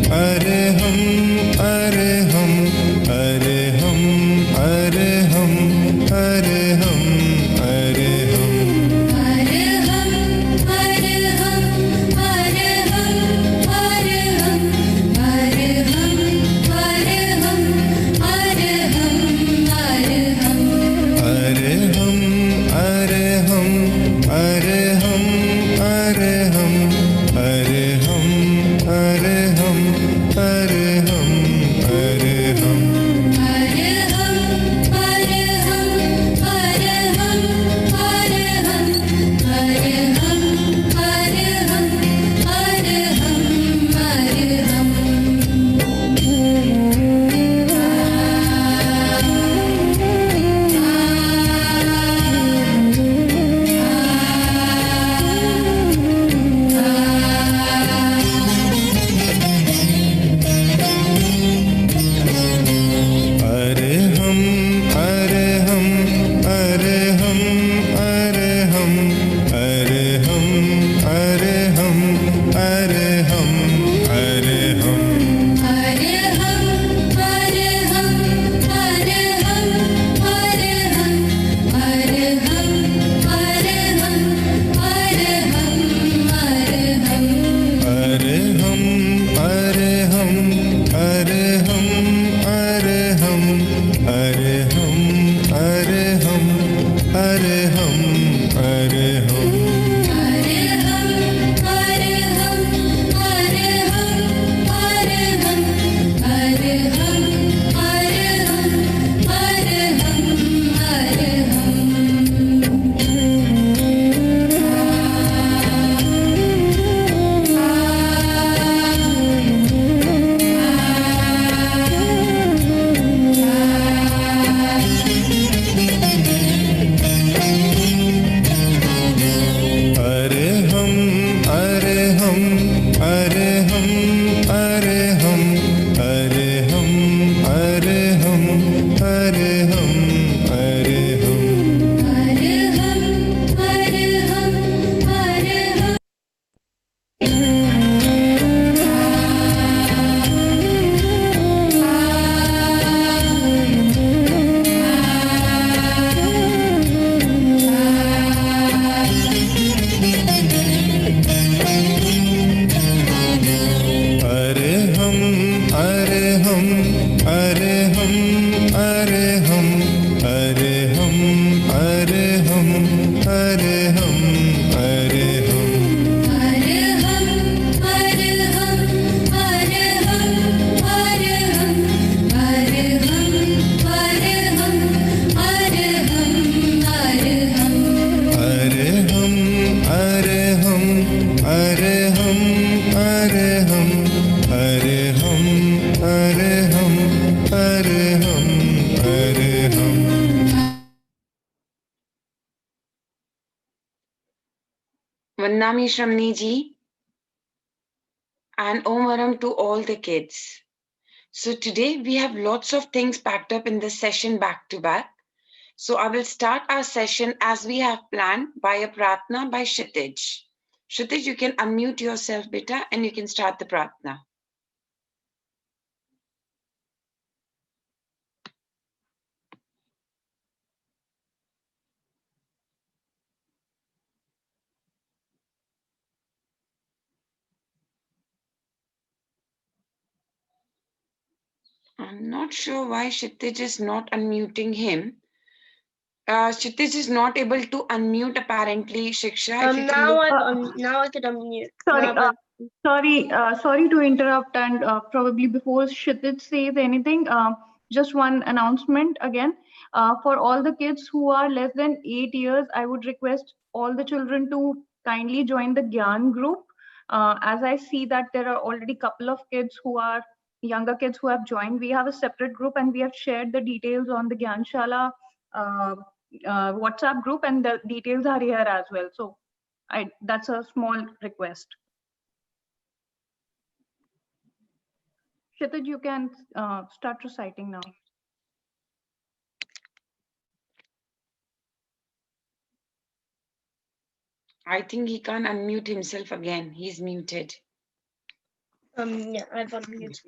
Arham, Arham, Arham, Arham, Arham, Arham. Vandami Shramni ji and Om Varam to all the kids. So today we have lots of things packed up in this session back to back. So I will start our session as we have planned by a pratna by Kshitij. Kshitij, you can unmute yourself, beta, and you can start the pratna. I'm not sure why Kshitij is not unmuting him. Kshitij is not able to unmute apparently. Shiksha, if you can look... Now I can unmute. Sorry to interrupt, and probably before Kshitij says anything, just one announcement again. For all the kids who are less than 8 years, I would request all the children to kindly join the Gyan group. As I see that there are already a couple of kids who are younger kids who have joined. We have a separate group, and we have shared the details on the Gyanshala WhatsApp group, and the details are here as well. So that's a small request. Kshitij, you can start reciting now. I think he can't unmute himself again. He's muted. Yeah, I got it.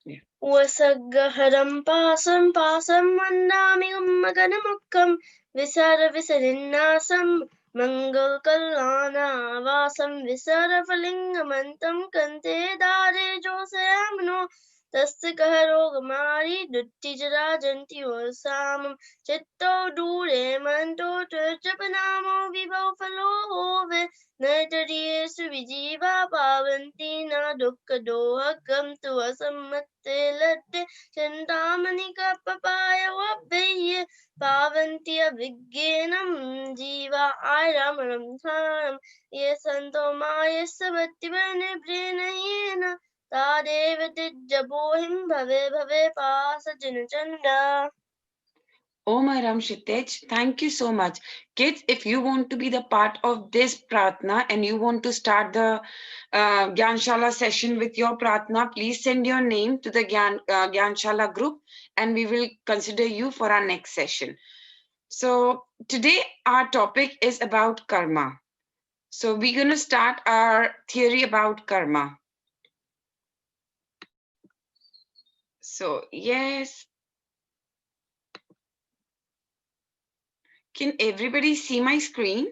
Yeah. Vasagaharam pasam pasam mandami maganamukam visara visarinnasam mangal kalana vasam visara falingamantam kante dare josayamno tasya kaharogamari dutti jara janti vasamam chetto dure manto japanamo vibhav phalo hove Naitariyesu vijiva pavanti na dukkha dohakam tu asammatte latte chandamani kapapaya vabheye pavanti avigyenam jiva ayramanam thanam ye santo maya sabatti bane prenayena tadeva tijjabohim bhave bhave pasa chanda. Oh, my Ram Kshitij, thank you so much. Kids, if you want to be the part of this Pratna and you want to start the Gyanshala session with your Pratna, please send your name to the Gyanshala group and we will consider you for our next session. So today our topic is about karma. So we're going to start our theory about karma. So yes. Can everybody see my screen?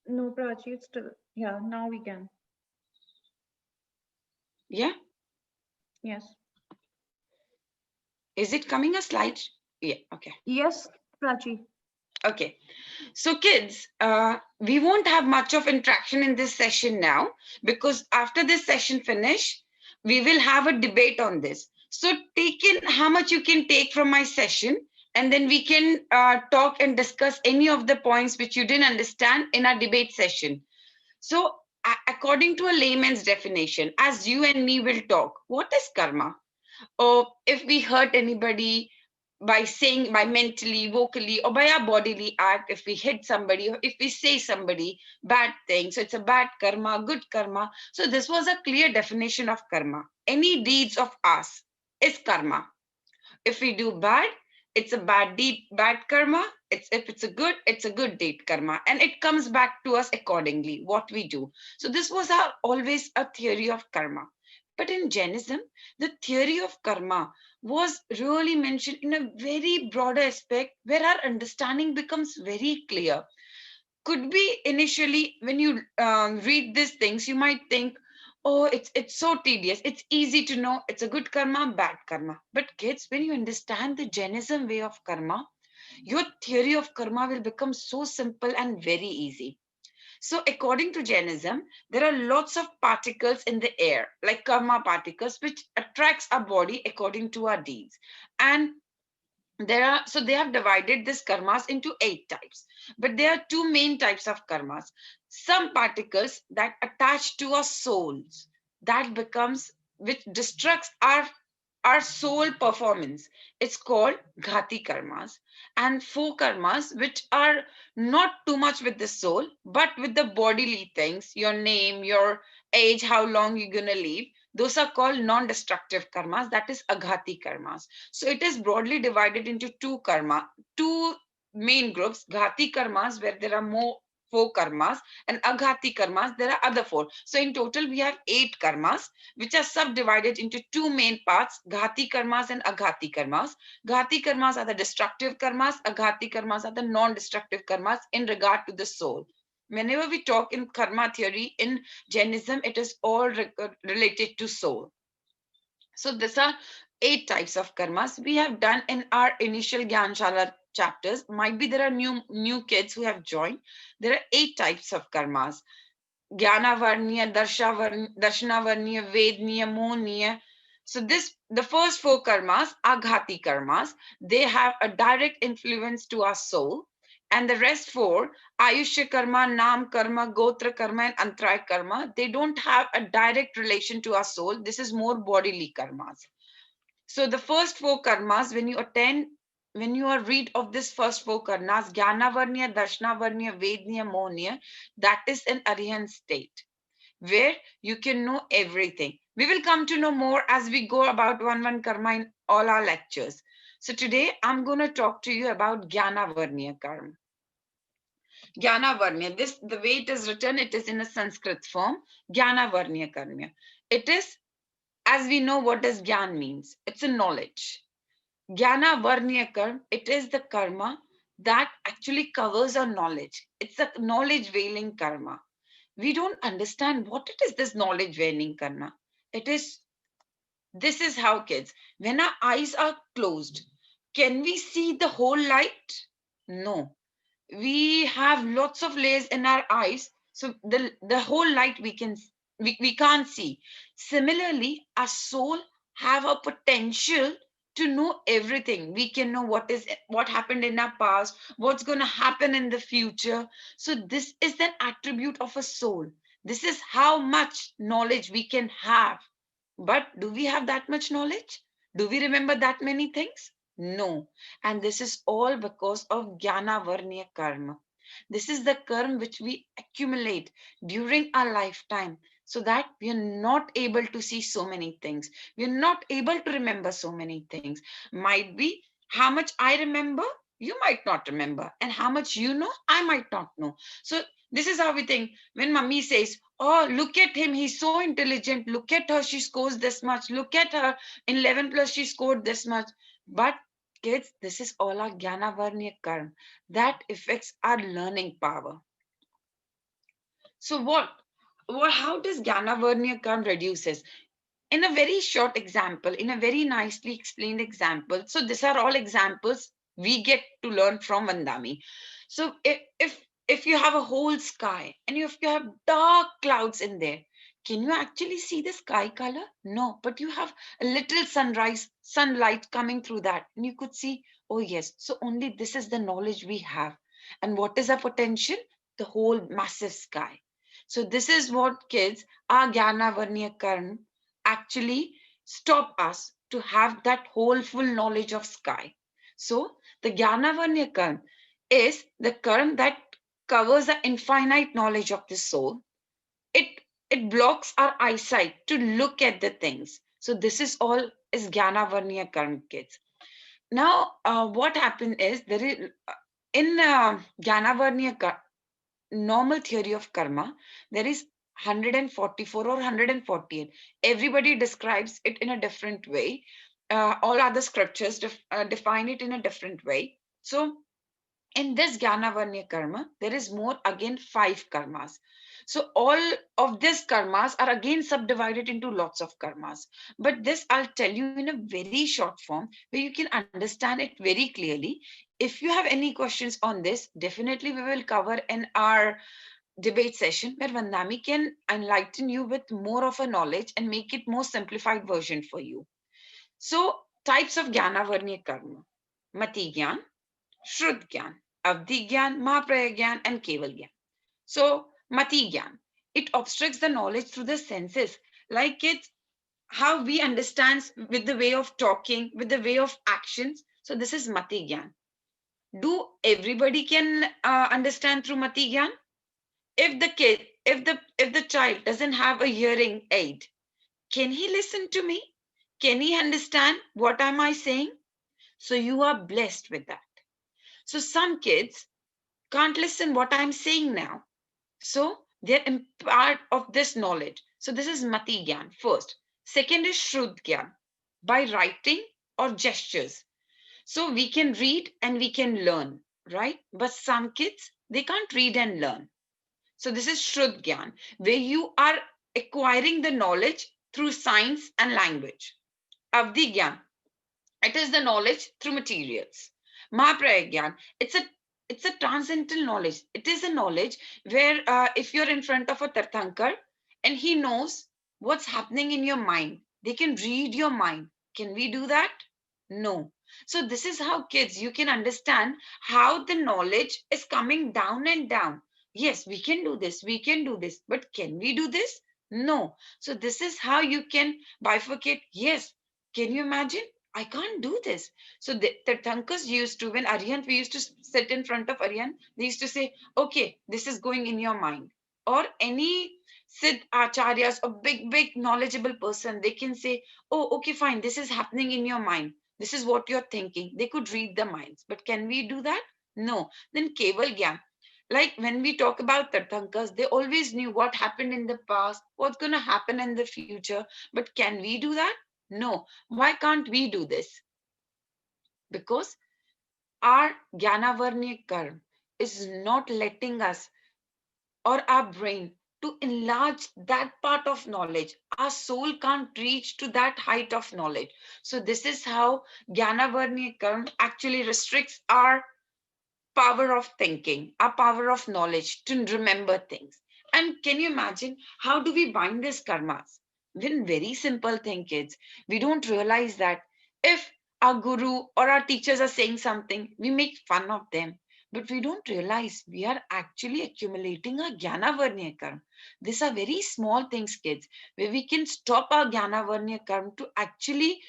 No, Prachi, it's still, yeah, now we can. Yeah. Yes. Is it coming a slide? Yeah, okay. Yes, Prachi. Okay. So kids, we won't have much of interaction in this session now because after this session finish, we will have a debate on this. So take in how much you can take from my session and then we can talk and discuss any of the points which you didn't understand in our debate session. So according to a layman's definition, as you and me will talk, what is karma? Or if we hurt anybody by saying, by mentally, vocally, or by our bodily act, if we hit somebody, or if we say somebody bad things, so it's a bad karma, good karma. So this was a clear definition of karma. Any deeds of us is karma. If we do bad, it's a bad deed, bad karma. If it's a good deed karma, and it comes back to us accordingly what we do. So this was always a theory of karma. But in Jainism, the theory of karma was really mentioned in a very broader aspect where our understanding becomes very clear. Could be initially when you read these things, you might think, oh, it's so tedious. It's easy to know it's a good karma, bad karma. But kids, when you understand the Jainism way of karma, your theory of karma will become so simple and very easy. So according to Jainism, there are lots of particles in the air, like karma particles, which attracts our body according to our deeds. And so they have divided this karmas into 8 types, but there are 2 main types of karmas. Some particles that attach to our souls, that becomes, which destructs our soul performance. It's called ghati karmas. And 4 karmas which are not too much with the soul but with the bodily things, your name, your age, how long you're gonna live, those are called non-destructive karmas, that is aghati karmas. So it is broadly divided into two main groups, ghati karmas where there are more 4 karmas, and aghati karmas there are other 4. So in total we have 8 karmas which are subdivided into 2 main parts, ghati karmas and aghati karmas. Ghati karmas are the destructive karmas, aghati karmas are the non-destructive karmas in regard to the soul. Whenever we talk in karma theory in Jainism, it is all related to soul. So these are 8 types of karmas we have done in our initial Gyanshala chapters. Might be there are new kids who have joined. There are 8 types of karmas. Jnanavarniya, Darshanavarniya, Vedniya, Mohniya. So the first 4 karmas are ghati karmas. They have a direct influence to our soul. And the rest 4, Ayushya karma, Nam karma, Gotra karma, and Antraya karma, they don't have a direct relation to our soul. This is more bodily karmas. So the first 4 karmas, when you are read of this first 4 karmas, Jnanavarniya, Darshanavarniya, Vedniya, Mohniya, that is an Arihant state where you can know everything. We will come to know more as we go about one karma in all our lectures. So today I'm going to talk to you about Jnanavarniya karma. Jnana Varnya. This, the way it is written, it is in a Sanskrit form. Jnana Varnya Karma. It is, as we know what does Gyan means. It's a knowledge. Jnana Varnya Karma, it is the karma that actually covers our knowledge. It's a knowledge veiling karma. We don't understand what it is, this knowledge veiling karma. It is, this is how, kids, when our eyes are closed, can we see the whole light? No. We have lots of layers in our eyes, so the whole light we can't see. Similarly, our soul have a potential to know everything. We can know what happened in our past, what's going to happen in the future. So this is an attribute of a soul. This is how much knowledge we can have. But do we have that much knowledge? Do we remember that many things? No. And this is all because of Jnana Varnya Karma. This is the karma which we accumulate during our lifetime so that we are not able to see so many things. We are not able to remember so many things. Might be how much I remember, you might not remember. And how much you know, I might not know. So this is how we think. When mummy says, oh, look at him, he's so intelligent. Look at her, she scores this much. Look at her, in 11 plus, she scored this much. But kids, this is all our Jnana Varnya Karma that affects our learning power. So how does Jnana Varnya Karma reduces? In a very short example, in a very nicely explained example. So these are all examples we get to learn from Vandami. So if you have a whole sky and if you have dark clouds in there, can you actually see the sky color? No, but you have a little sunlight coming through that, and you could see, oh yes, so only this is the knowledge we have. And what is our potential? The whole massive sky. So this is what, kids, our Jnana Varnya Karma actually stop us to have that whole full knowledge of sky. So the Jnanavanya Karma is the karma that covers the infinite knowledge of the soul. It blocks our eyesight to look at the things. So this is all is Jnanavanya Karma, kids. Now, what happened is there is in Jnanavarnya normal theory of karma, there is 144 or 148. Everybody describes it in a different way. All other scriptures define it in a different way. So in this Jnanavarnya karma, there is more again 5 karmas. So all of these karmas are again subdivided into lots of karmas. But this I'll tell you in a very short form where you can understand it very clearly. If you have any questions on this, definitely we will cover in our debate session where Vandami can enlighten you with more of a knowledge and make it more simplified version for you. So types of Jnanavarnya karma: Mati Gyan, Shrud Gyan, Avdi Gyan, Mahapraya Gyan, and Keval Gyan. So Mati Gyan, it obstructs the knowledge through the senses, like it's how we understand with the way of talking, with the way of actions. So this is Mati Gyan. Do everybody can understand through Mati Gyan? If the child doesn't have a hearing aid, can he listen to me? Can he understand what am I saying? So you are blessed with that. So some kids can't listen what I'm saying now. So they're part of this knowledge. So this is Mati Gyan first. Second is Shrud Gyan, by writing or gestures. So we can read and we can learn, right? But some kids, they can't read and learn. So this is Shrud Gyan, where you are acquiring the knowledge through science and language. Avdi Gyan, it is the knowledge through materials. Mahapraya Gyan, it's a transcendental knowledge. It is a knowledge where if you're in front of a Tirthankar and he knows what's happening in your mind, they can read your mind. Can we do that? No. So this is how, kids, you can understand how the knowledge is coming down and down. Yes, we can do this, we can do this, but can we do this? No. So this is how you can bifurcate. Yes, can you imagine? I can't do this. So the Tirthankars used to, when Aryan, we used to sit in front of Aryan, they used to say, okay, this is going in your mind. Or any Siddh Acharyas, a big knowledgeable person, they can say, oh, okay, fine, this is happening in your mind. This is what you're thinking. They could read the minds. But can we do that? No. Then Keval Gyan. Like when we talk about Tirthankars, they always knew what happened in the past, what's going to happen in the future. But can we do that? No. Why can't we do this? Because our Gyanavarnya Karma is not letting us or our brain to enlarge that part of knowledge. Our soul can't reach to that height of knowledge. So this is how Gyanavarnya Karma actually restricts our power of thinking, our power of knowledge to remember things. And can you imagine how do we bind these karmas? Then very simple thing, kids. We don't realize that if our guru or our teachers are saying something, we make fun of them. But we don't realize we are actually accumulating our Jnana Varnya karma. These are very small things, kids, where we can stop our Jnana Varnya karma to actually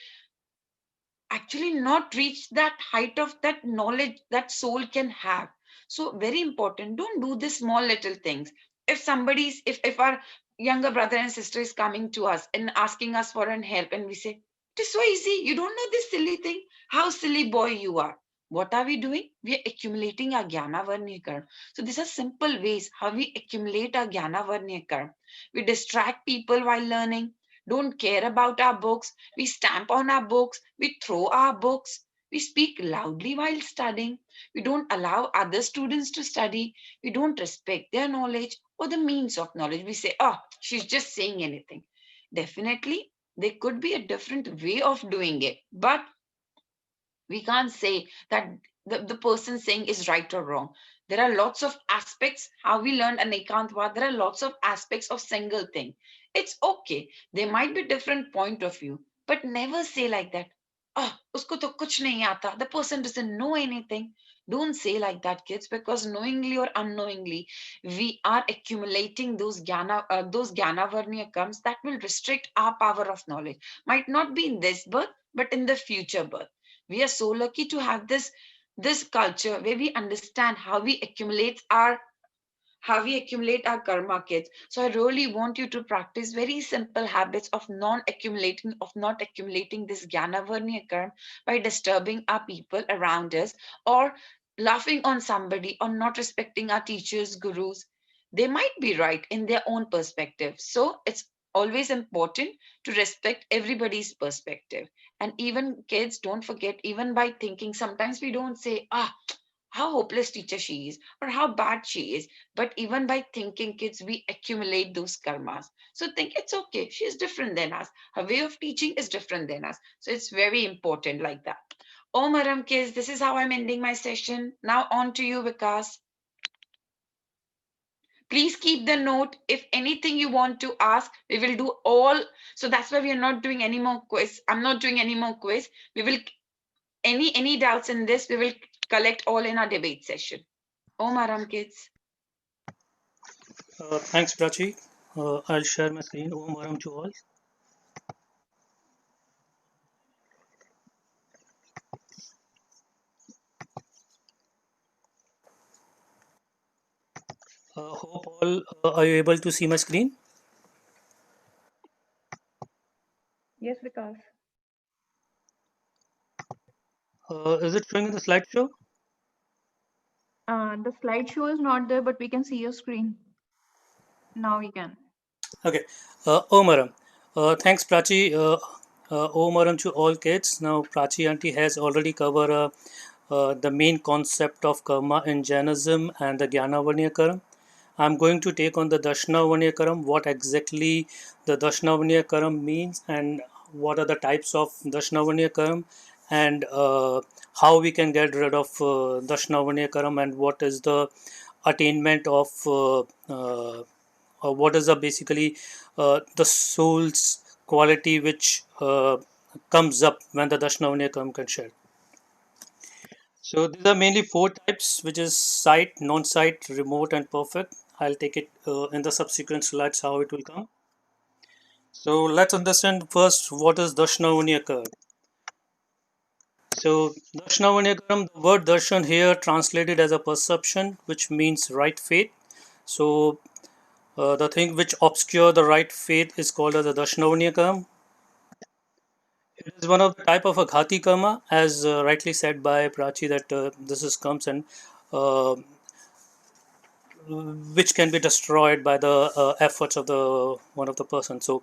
not reach that height of that knowledge that soul can have. So very important, don't do the small little things. If somebody's if our younger brother and sister is coming to us and asking us for an help, and we say it is so easy, you don't know this silly thing, how silly boy you are. What are we doing? We are accumulating our Jnana Varnya karma. So these are simple ways how we accumulate our Jnana Varnya karma. We distract people while learning, don't care about our books, we stamp on our books, we throw our books, we speak loudly while studying, we don't allow other students to study, we don't respect their knowledge or the means of knowledge. We say, oh, she's just saying anything. Definitely, there could be a different way of doing it, but we can't say that the person saying is right or wrong. There are lots of aspects how we learn an ekantvad. There are lots of aspects of single thing. It's okay, there might be different point of view, but never say like that, oh, usko to kuch nahi aata, the person doesn't know anything. Don't say like that, kids, because knowingly or unknowingly we are accumulating those jnana varnya comes that will restrict our power of knowledge. Might not be in this birth, but in the future birth. We are so lucky to have this culture where we understand how we accumulate our karma, kids. So I really want you to practice very simple habits of not accumulating this Gyanavarnya karma by disturbing our people around us, or laughing on somebody, or not respecting our teachers, gurus. They might be right in their own perspective. So it's always important to respect everybody's perspective. And even kids, don't forget, even by thinking, sometimes we don't say, how hopeless teacher she is or how bad she is, but even by thinking, kids, we accumulate those karmas. So think it's okay, she is different than us, her way of teaching is different than us. So it's very important like that. Oh Maram, kids, this is how I'm ending my session. Now on to you, Vikas. Please keep the note. If anything you want to ask, we will do all. So that's why we are not doing any more quiz. I'm not doing any more quiz. We will, any doubts in this, we will collect all in our debate session. Oh Maram, kids. Thanks, Prachi. I'll share my screen. Om Varam to all. Hope all are you able to see my screen? Yes, Vikas. Is it showing in the slideshow? The slideshow is not there, but we can see your screen. Now we can. Okay. Om Varam. Thanks, Prachi. Om Varam to all kids. Now, Prachi auntie has already covered the main concept of karma in Jainism and the Gyanavarnyakaram. I'm going to take on the Dashnavanyakaram, what exactly the Dashnavanyakaram means, and what are the types of Dashnavanyakaram, and how we can get rid of Dashnavanyakaram, and what is the attainment of what is the basically the soul's quality which comes up when the Dashnavanyakaram can share. So these are mainly four types, which is sight, non-sight, remote, and perfect. I'll take it in the subsequent slides how it will come. So let's understand first what is Dashnavanyakaram. So Dashnavanyakaram, the word darshan here translated as a perception, which means right faith. So the thing which obscure the right faith is called as a Dashnavanyakaram. It is one of the type of a ghati karma, as rightly said by Prachi that this is comes and uh, which can be destroyed by the efforts of the one of the person. So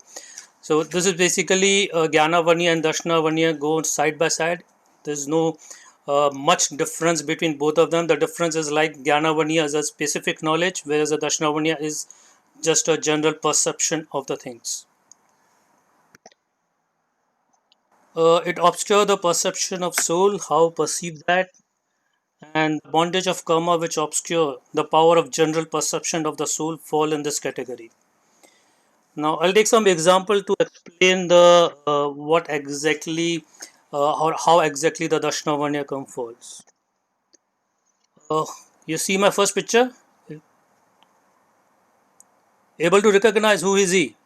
this is basically Gyanavanya and Dashnavanya go side by side. There's no much difference between both of them. The difference is like Gyanavanya is a specific knowledge, whereas the Dashnavanya is just a general perception of the things. It obscures the perception of soul, how perceive that, and the bondage of karma, which obscure the power of general perception of the soul, fall in this category. Now, I'll take some example to explain the what exactly or how exactly the Dashnavanyakam falls. Uh, you see my first picture? Able to recognize who is he?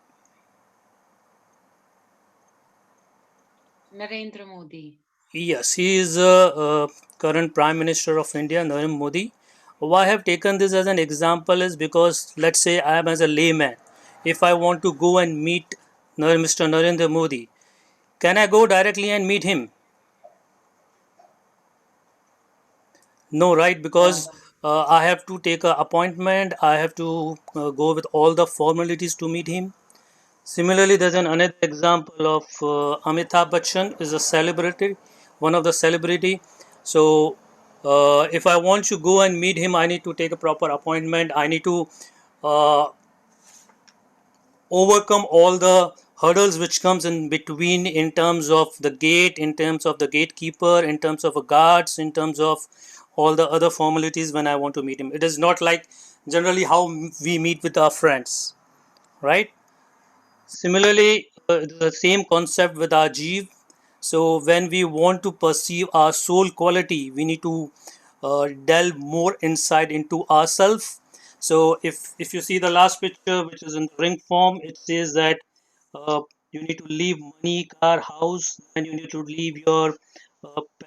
Narendra Modi. Yes, he is current Prime Minister of India, Narendra Modi. Why I have taken this as an example is because let's say I am as a layman. If I want to go and meet Mr. Narendra Modi, can I go directly and meet him? No, right? Because I have to take an appointment. I have to go with all the formalities to meet him. Similarly, there's another example of Amitabh Bachchan is a celebrity, one of the celebrity. So, if I want to go and meet him, I need to take a proper appointment. I need to uh, overcome all the hurdles which comes in between in terms of the gate, in terms of the gatekeeper, in terms of a guards, in terms of all the other formalities when I want to meet him. It is not like generally how we meet with our friends, right? Similarly, the same concept with our jeev. So when we want to perceive our soul quality, we need to delve more inside into ourselves. So if you see the last picture, which is in the ring form, it says that you need to leave money, car, house, and you need to leave your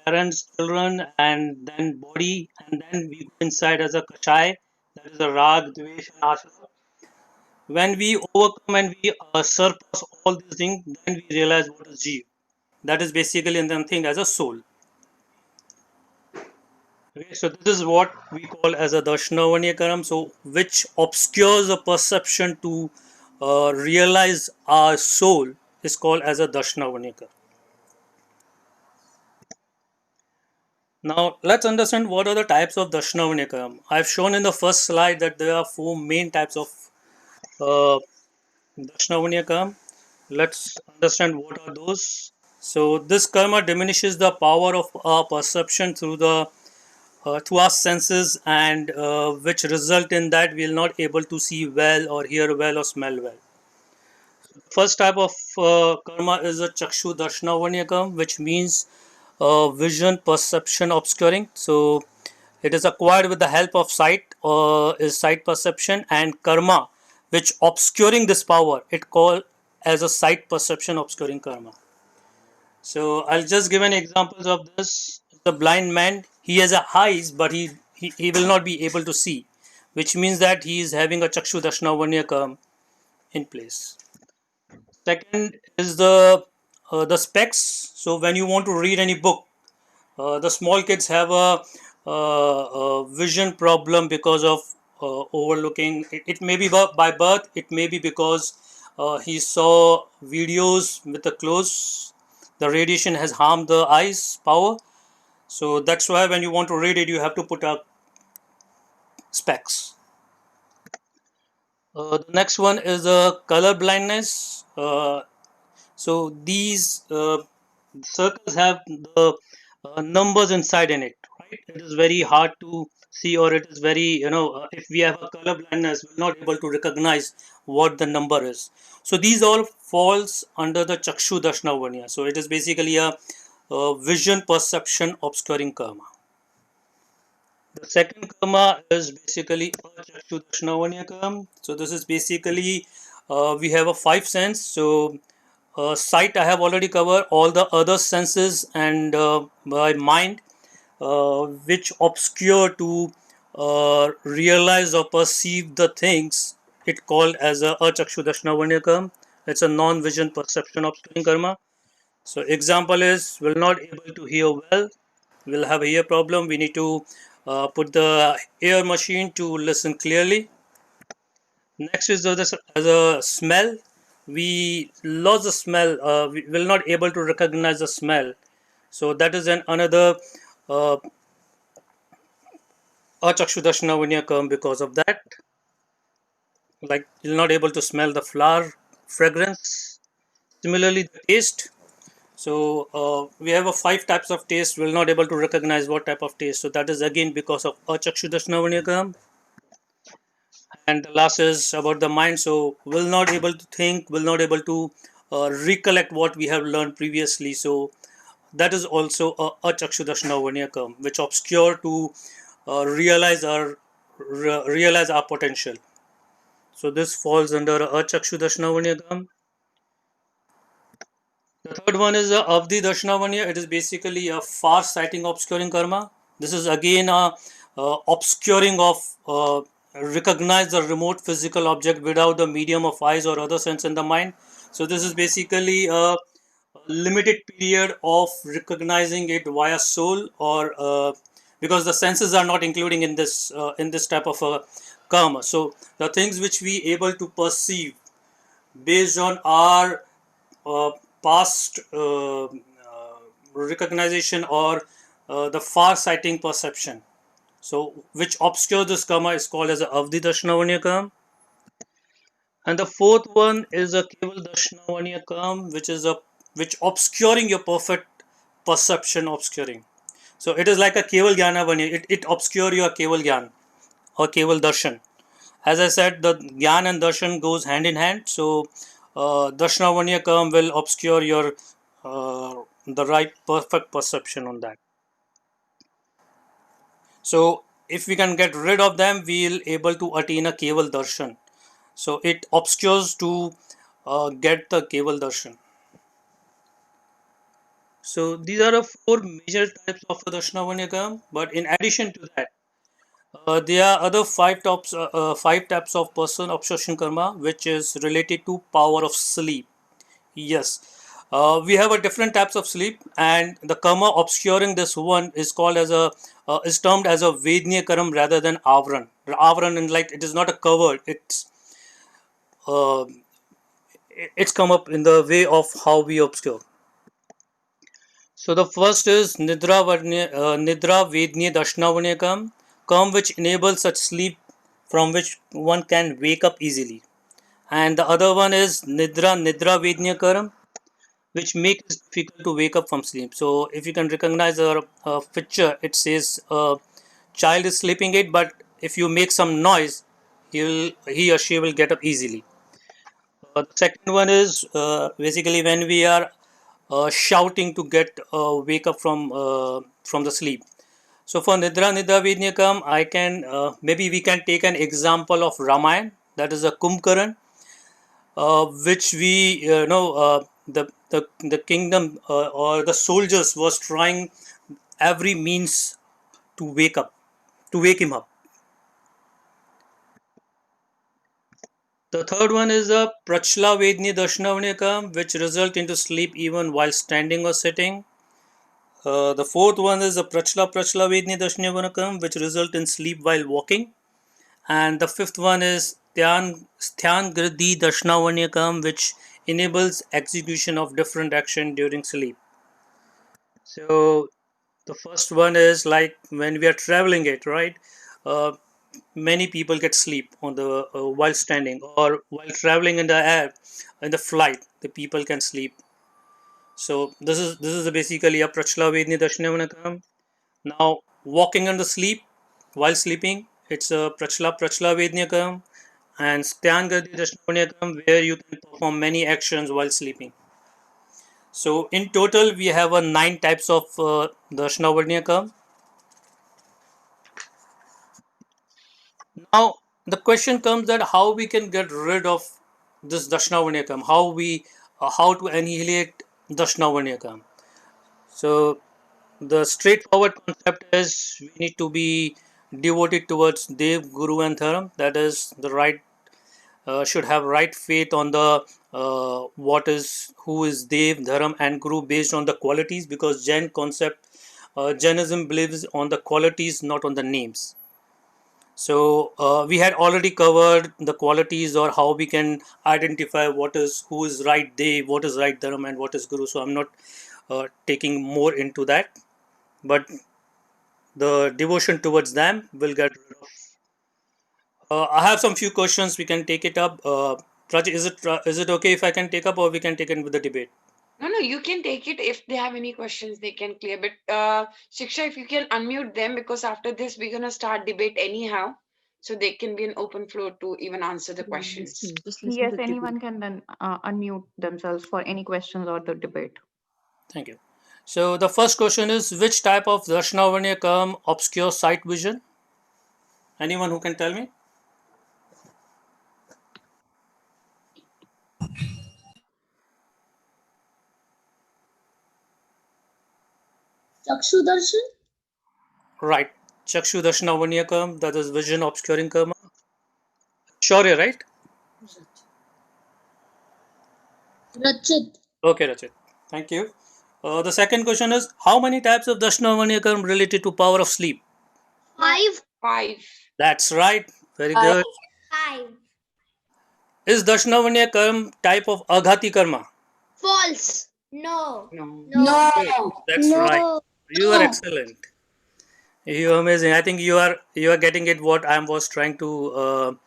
parents, children, and then body, and then we go inside as a kashai, that is a rag, dvesh, and ashra. When we overcome and we surpass all these things, then we realize what is jeev. That is basically nothing as a soul. Okay, so this is what we call as a Dashnavanyakaram, so which obscures the perception to realize our soul is called as a Dashnavanyakaram. Now let's understand what are the types of Dashnavanyakaram. I've shown in the first slide that there are four main types of uh, Dashnavanyakaram. Let's understand what are those. So this karma diminishes the power of our perception through the through our senses, and which result in that we will not able to see well or hear well or smell well. First type of karma is a chakshu darshanavanyakam, which means vision perception obscuring. So it is acquired with the help of sight, is sight perception, and karma which obscuring this power it called as a sight perception obscuring karma. So I'll just give an examples of this. The blind man, he has a eyes, but he will not be able to see, which means that he is having a chakshu darshanavanyakam in place. Second is the specs. So when you want to read any book, the small kids have a vision problem because of overlooking. It may be by birth. It may be because he saw videos with the close. The radiation has harmed the eyes power. So that's why when you want to read it, you have to put up specs. The next one is color blindness. So these circles have the numbers inside in it, right? It is very hard to see, or it is very, if we have a color blindness, we're not able to recognize what the number is. So these all falls under the chakshu dashnavanya. So it is basically a vision perception obscuring karma. The second karma is basically chakshu dashnavanya karma. So this is basically we have a five sense. So sight I have already covered, all the other senses and by mind which obscure to realize or perceive the things, it called as a achakshu darshanavanyakam. It's a non-vision perception obscuring karma. So example is will not able to hear well, will have a ear problem. We need to put the ear machine to listen clearly. Next is the smell. We lost the smell. We will not able to recognize the smell. So that is another uh, achakshudashnavanyakam because of that. Like you're not able to smell the flower fragrance. Similarly, the taste. So we have a 5 types of taste. We're not able to recognize what type of taste. So that is again because of achakshudashnavanyakam. And the last is about the mind. So we're not able to think. We're not able to recollect what we have learned previously. So that is also a achakshudashnavanyakam, which obscure to realize our potential. So this falls under achakshudashnavanyakam. The third one is Avdi Darshanavanya. It is basically a far sighting obscuring karma. This is again a obscuring of recognize the remote physical object without the medium of eyes or other sense in the mind. So this is basically a limited period of recognizing it via soul, or because the senses are not including in this type of a karma. So the things which we able to perceive based on our uh, past recognition, or the far sighting perception. So, which obscure this karma is called as a Avdi Darshanavanyakam. And the fourth one is a Keval Darshanavanyakam, which obscuring your perfect perception, obscuring. So it is like a Keval Jnanavanya. It obscure your Keval Jnan or Keval Darshan. As I said, the Gyan and Darshan goes hand in hand. So Darshanavanyakam will obscure your the right perfect perception on that. So if we can get rid of them, we'll able to attain a Keval Darshan. So it obscures to get the Keval Darshan. So these are the 4 major types of Darshanavanyakam. But in addition to that, there are other 5 types of person obsession karma, which is related to power of sleep. Yes, we have a different types of sleep, and the karma obscuring this one is called as a is termed as a Vednyakaram rather than Avran. Avran, and like it is not a cover. Uh, it's come up in the way of how we obscure. So the first is Nidra Vednya Dashnavanyakam, come which enables such sleep from which one can wake up easily. And the other one is Nidra Vednyakaram, which makes it difficult to wake up from sleep. So if you can recognize a picture, it says child is sleeping it, but if you make some noise, he or she will get up easily. The second one is basically when we are shouting to get wake up from the sleep. So for Nidra Vidnyakam, I can maybe we can take an example of Ramayana, that is a Kumbkaran, which we know the kingdom or the soldiers was trying every means to wake him up. The third one is the Prachla Vedni Darshanavanyakam, which result into sleep even while standing or sitting. The fourth one is the Prachla Vedni Darshanavanyakam, which result in sleep while walking. And the fifth one is Sthyan Gridi Darshanavanyakam, which enables execution of different action during sleep. So the first one is like when we are traveling it, right? Uh, Many people get sleep on the while standing, or while traveling in the air, in the flight, the people can sleep. So this is basically a Prachla Vedni Darshanavanyakam. Now walking on the sleep while sleeping, it's a Prachla Vednyakam, and Styan Gadi Darshanavanyakam, where you can perform many actions while sleeping. So in total, we have 9 types of Darshanavanyakam. Now the question comes that how we can get rid of this Darshanavanyakam, how to annihilate Darshanavanyakam. So the straightforward concept is we need to be devoted towards Dev, Guru, and Dharam. That is the right should have right faith on the who is Dev, Dharam, and Guru based on the qualities, because Jain concept Jainism believes on the qualities, not on the names. So we had already covered the qualities or how we can identify who is right they, what is right dharma, and what is guru. So I'm not taking more into that, but the devotion towards them will get rid of. I have some few questions. We can take it up. Prachi, is it okay if I can take up, or we can take it with the debate? No, no, you can take it. If they have any questions, they can clear. But Shiksha, if you can unmute them, because after this, we're going to start debate anyhow. So they can be an open floor to even answer the questions. Yes, anyone can then unmute themselves for any questions or the debate. Thank you. So the first question is, which type of Dashnavanyakaram obscures sight vision? Anyone who can tell me? Chakshu Darshan? Right. Chakshu Dashnavanyakaram, that is vision obscuring karma. Shaurya, right? Rachit. Okay, Rachit. Thank you. The second question is, how many types of Dashnavanyakaram related to power of sleep? 5. 5. That's right. Very good. 5. Is Dashnavanyakaram type of Aghati karma? False. No. No. No. That's right. You are excellent. You are amazing. I think you are getting it what I was trying to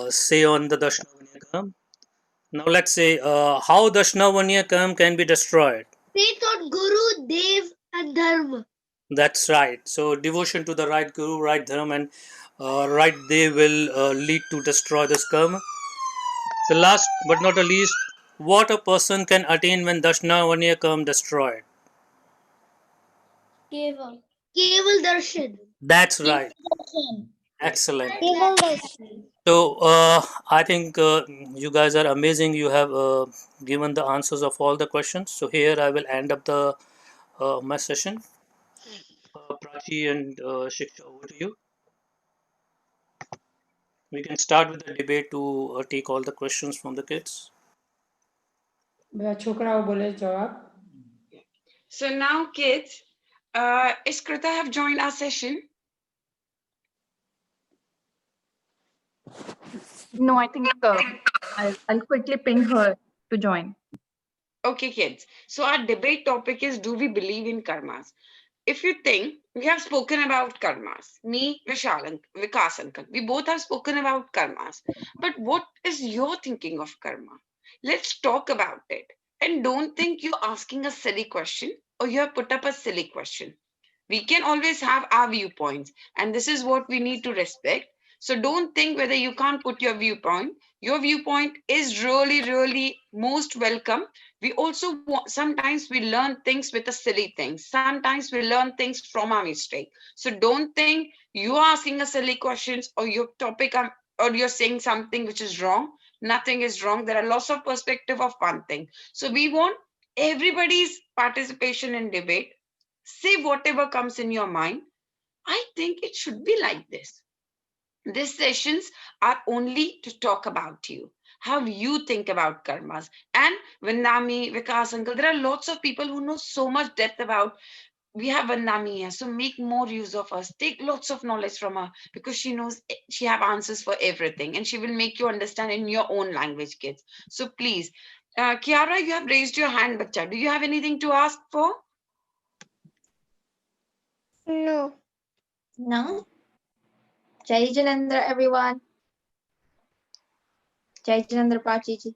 say on the Dashnavanyakaram. Now let's say how Dashnavanyakaram can be destroyed. They thought Guru, Dev, and Dharma. That's right. So devotion to the right guru, right dharma, and right they will lead to destroy this karma. So last but not the least, what a person can attain when Dashnavanyakaram destroyed. Keval. Keval Darshan. That's right. Darshan. Excellent. Keval Darshan. So I think you guys are amazing. You have given the answers of all the questions. So here I will end up the my session. Prachi and Shiksha, over to you. We can start with the debate to take all the questions from the kids. છોકરાઓ બોલે જવાબ. So now, kids, is Krita have joined our session? No, I think I'll quickly ping her to join. Okay, kids. So our debate topic is, do we believe in karmas? If you think, we have spoken about karmas. Me, Vishal, Vikas uncle, we both have spoken about karmas. But what is your thinking of karma? Let's talk about it. And don't think you're asking a silly question or you have put up a silly question. We can always have our viewpoints, and this is what we need to respect. So don't think whether you can't put your viewpoint. Your viewpoint is really, really most welcome. We also sometimes we learn things with a silly thing. Sometimes we learn things from our mistake. So don't think you are asking a silly questions or your topic or you're saying something which is wrong. Nothing is wrong. There are lots of perspective of one thing. So we want everybody's participation in debate. Say whatever comes in your mind. I think it should be like this. These sessions are only to talk about you, how you think about karmas. And Vandami, Vikas uncle, there are lots of people who know so much depth about. We have Vandami here, so make more use of us. Take lots of knowledge from her because she knows she have answers for everything, and she will make you understand in your own language, kids. So please, Kiara, you have raised your hand, bacha. Do you have anything to ask for? No. No. Jai Janendra, everyone. Jai Janendra Prachi.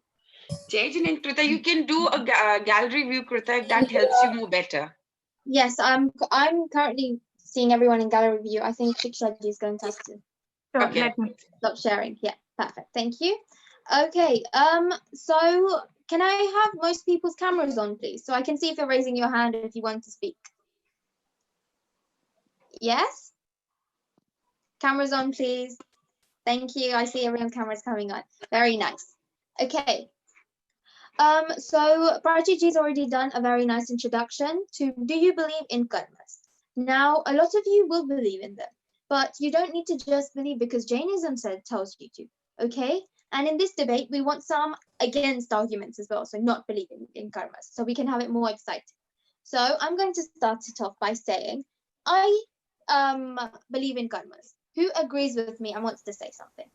Jai Jinan, Krita, you can do a gallery view, Krita, if that helps you more better. Yes, I'm currently seeing everyone in gallery view. I think Shikshaji is going to have to So Okay. let me. stop sharing. Yeah, perfect. Thank you. Okay. So can I have most people's cameras on, please, so I can see if you're raising your hand if you want to speak. Yes. Cameras on, please. Thank you. I see everyone's cameras coming on. Very nice. Okay. So Prachiji's already done a very nice introduction to do you believe in karmas? Now, a lot of you will believe in them, but you don't need to just believe because Jainism tells you to, okay? And in this debate, we want some against arguments as well, so not believing in karmas, so we can have it more exciting. So I'm going to start it off by saying I believe in karmas. Who agrees with me and wants to say something?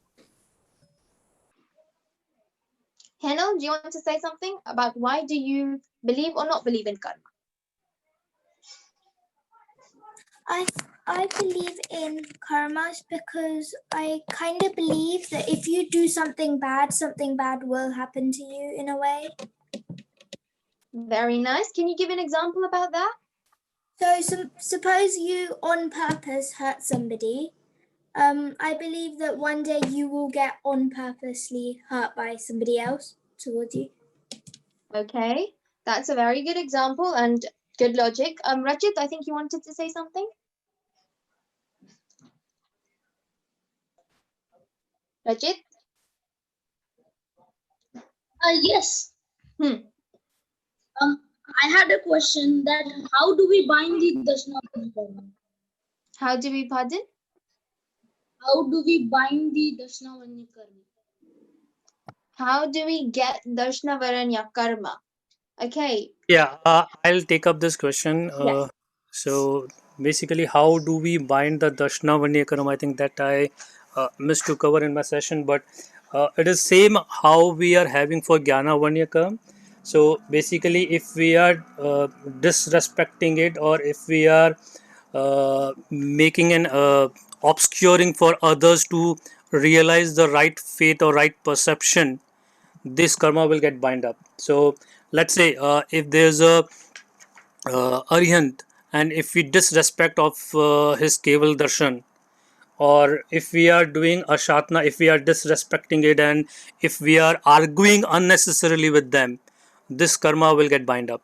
Henel, do you want to say something about why do you believe or not believe in karma? I believe in karmas because I kind of believe that if you do something bad will happen to you in a way. Very nice. Can you give an example about that? So suppose you on purpose hurt somebody. I believe that one day you will get on purposely hurt by somebody else towards you. Okay, that's a very good example and good logic. Rajit, I think you wanted to say something. Rajit? Yes. Hmm. I had a question that how do we bind the Dashnavanyakaram? How do we, pardon? How do we bind the Dashnavanyakaram? How do we get Darshnavanyakaram? Okay. Yeah, I'll take up this question. Yes. So basically, how do we bind the Dashnavanyakaram? I think that I missed to cover in my session, but it is same how we are having for Gyanavanyakaram. So basically, if we are disrespecting it, or if we are making an obscuring for others to realize the right faith or right perception, this karma will get bind up. So let's say if there's a arihant, and if we disrespect of his keval darshan, or if we are doing a shatna, if we are disrespecting it, and if we are arguing unnecessarily with them, this karma will get bind up.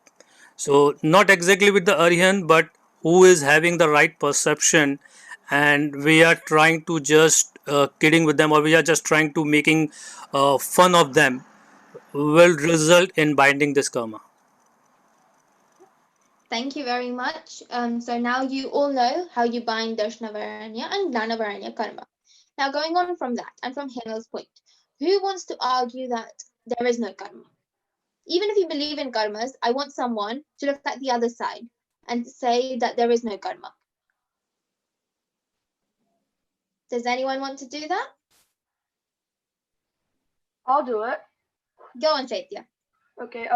So not exactly with the arihant, but who is having the right perception, and we are trying to just kidding with them, or we are just trying to making fun of them, will result in binding this karma. Thank you very much. So now you all know how you bind Darshnavanya and Gnanavaranya karma. Now going on from that and from Henel's point, who wants to argue that there is no karma? Even if you believe in karmas, I want someone to look at the other side and say that there is no karma. Does anyone want to do that? I'll do it. Go on, Chaitya. Okay.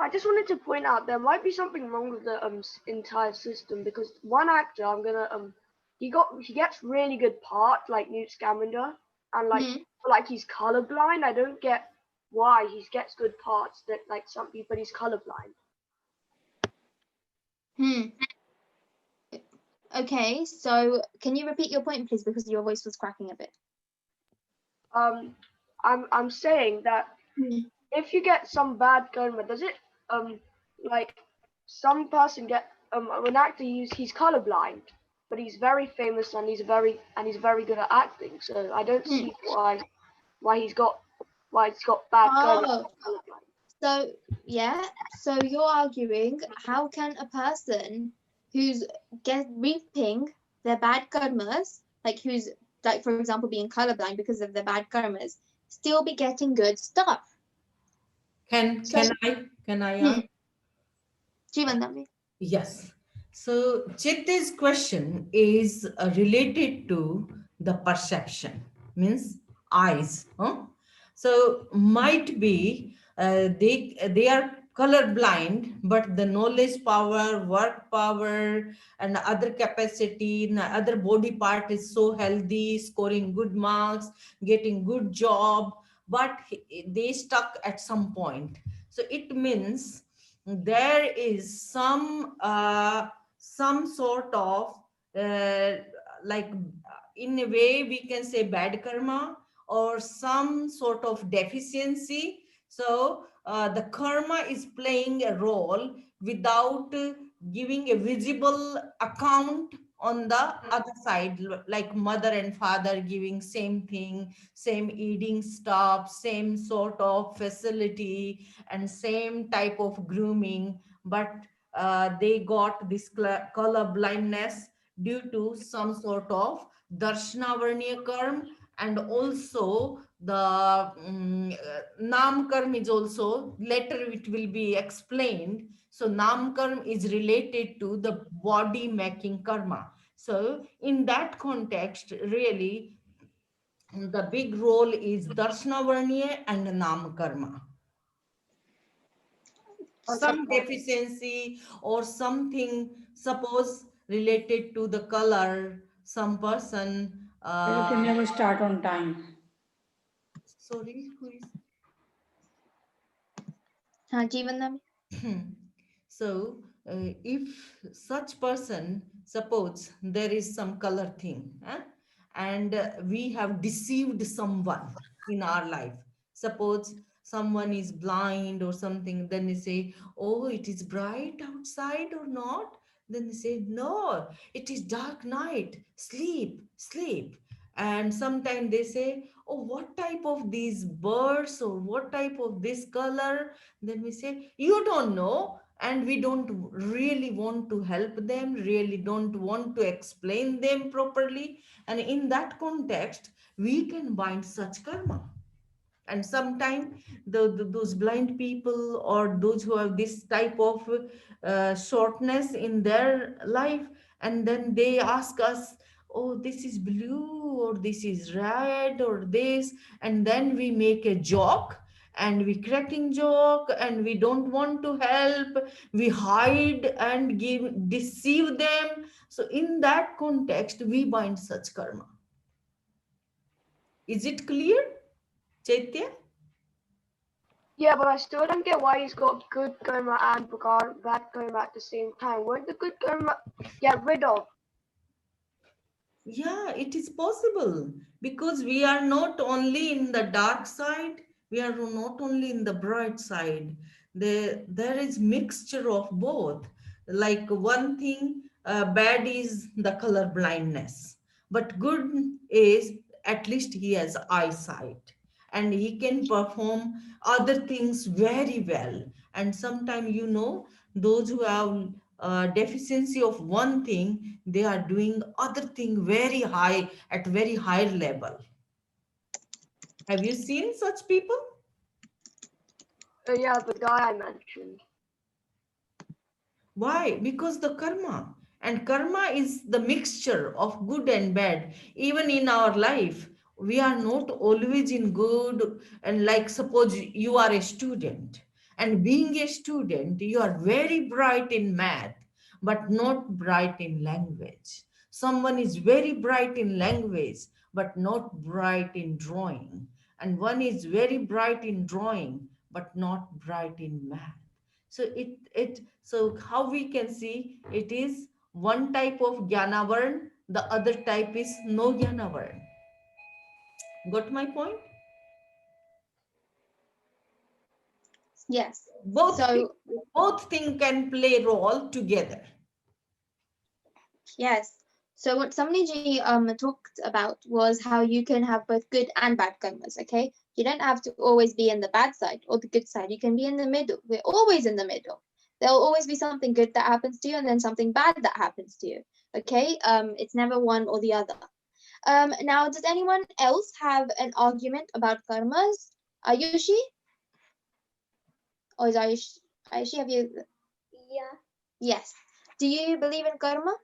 I just wanted to point out there might be something wrong with the entire system because one actor, I'm gonna he gets really good parts like Newt Scamander, and like he's colorblind. I don't get why he gets good parts that like some people, but he's colorblind. Okay, so can you repeat your point, please, because your voice was cracking a bit. I'm saying that if you get some bad karma, does it like some person get an actor he's colorblind, but he's very famous and he's very good at acting. So I don't see why he's got bad karma. So yeah, so you're arguing how can a person who's reaping their bad karmas, like who's like for example being colorblind because of their bad karmas, still be getting good stuff? Can I ask? Yes. So Chit's question is related to the perception, means eyes. Huh? So might be they are color blind, but the knowledge power, work power, and other capacity, and other body part is so healthy, scoring good marks, getting good job, but they stuck at some point. So it means there is some sort of like in a way we can say bad karma or some sort of deficiency. So the karma is playing a role without giving a visible account on the other side, like mother and father giving same thing, same eating stuff, same sort of facility, and same type of grooming, but they got this color blindness due to some sort of Darshnavarnya karma, and also the Nam karma is also later it will be explained. So Namkaram is related to the body making karma. So in that context, really, the big role is Darshanavanya and Namkarma. Some deficiency or something, suppose related to the color, some person. They never start on time. Sorry, who is? Jeevan. So, if such person, suppose there is some color thing, and we have deceived someone in our life. Suppose someone is blind or something, then they say, "Oh, it is bright outside or not?" Then they say, "No, it is dark night. Sleep, sleep." And sometimes they say, "Oh, what type of these birds or what type of this color?" Then we say, "You don't know." And we don't really want to help them, really don't want to explain them properly. And in that context, we can bind such karma. And sometimes those blind people or those who have this type of shortness in their life, and then they ask us, "Oh, this is blue or this is red or this," and then we make a joke and we cracking joke and we don't want to help, we hide and deceive them. So in that context we bind such karma. Is it clear, Chaitya? Yeah, but I still don't get why he's got good karma and bad karma at the same time. Won't the good karma get rid of? Yeah, it is possible because we are not only in the dark side, we are not only in the bright side. There is mixture of both. Like one thing, bad is the color blindness, but good is at least he has eyesight and he can perform other things very well. And sometimes, those who have deficiency of one thing, they are doing other thing very high at very high level. Have you seen such people? Yeah, the guy I mentioned. Why? Because the karma. And karma is the mixture of good and bad. Even in our life, we are not always in good. And like, suppose you are a student, and being a student, you are very bright in math, but not bright in language. Someone is very bright in language, but not bright in drawing. And one is very bright in drawing, but not bright in math. So so how we can see, it is one type of Jnanavarn, the other type is no Jnanavarn. Got my point? Yes. Both So both thing can play role together. yes. So what Samniji talked about was how you can have both good and bad karmas. Okay, you don't have to always be in the bad side or the good side. You can be in the middle. We're always in the middle. There'll always be something good that happens to you and then something bad that happens to you. Okay, it's never one or the other. Now, does anyone else have an argument about karmas? Ayushi? Or is Ayushi, have you? Yeah. Yes. Do you believe in karma?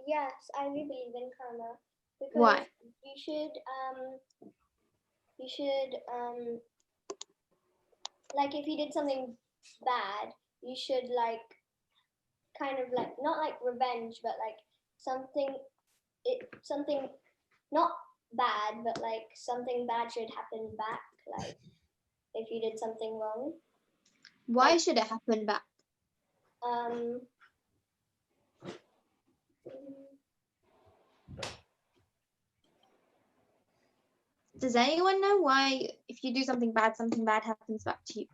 Yes, I do believe in karma because Why? you should like if you did something bad, you should like kind of like not like revenge, but like something not bad, but like something bad should happen back. Like if you did something wrong. Why should it happen back? Does anyone know why if you do something bad happens back to you?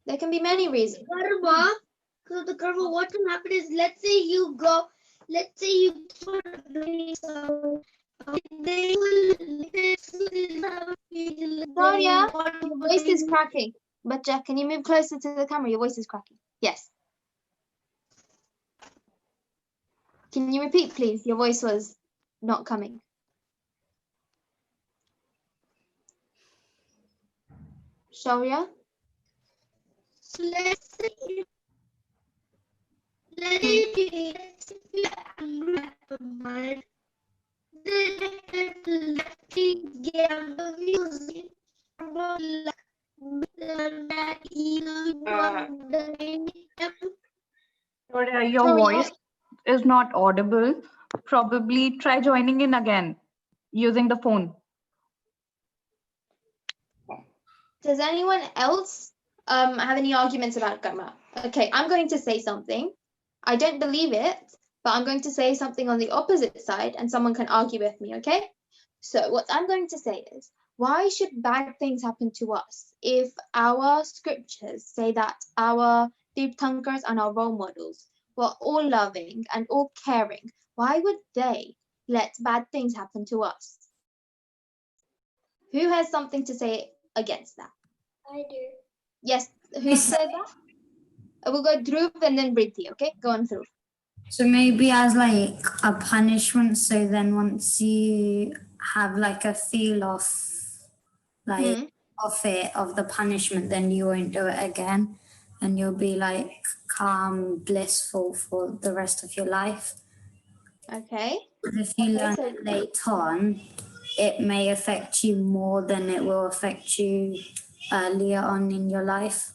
There can be many reasons. Karma. So the karma, what can happen is, let's say you throw so they will Sonia, your voice is cracking. But Jack, can you move closer to the camera? Your voice is cracking. Yes. Can you repeat, please? Your voice was not coming. Shaurya? So let's say let's say if you are angry at someone, then let things get out of you. About that you want the Your voice is not audible. Probably try joining in again using the phone. Does anyone else have any arguments about karma? Okay, I'm going to say something. I don't believe it, but I'm going to say something on the opposite side and someone can argue with me, okay? So what I'm going to say is, why should bad things happen to us if our scriptures say that our Tirthankars and our role models were all loving and all caring? Why would they let bad things happen to us? Who has something to say against that? I do. Yes, who said that? We'll go Dhruv and then Vritti, okay? Go on, Dhruv. So maybe as like a punishment, so then once you have like a feel of like of the punishment, then you won't do it again, and you'll be like calm, blissful for the rest of your life. Okay. If you learn it later on, it may affect you more than it will affect you earlier on in your life.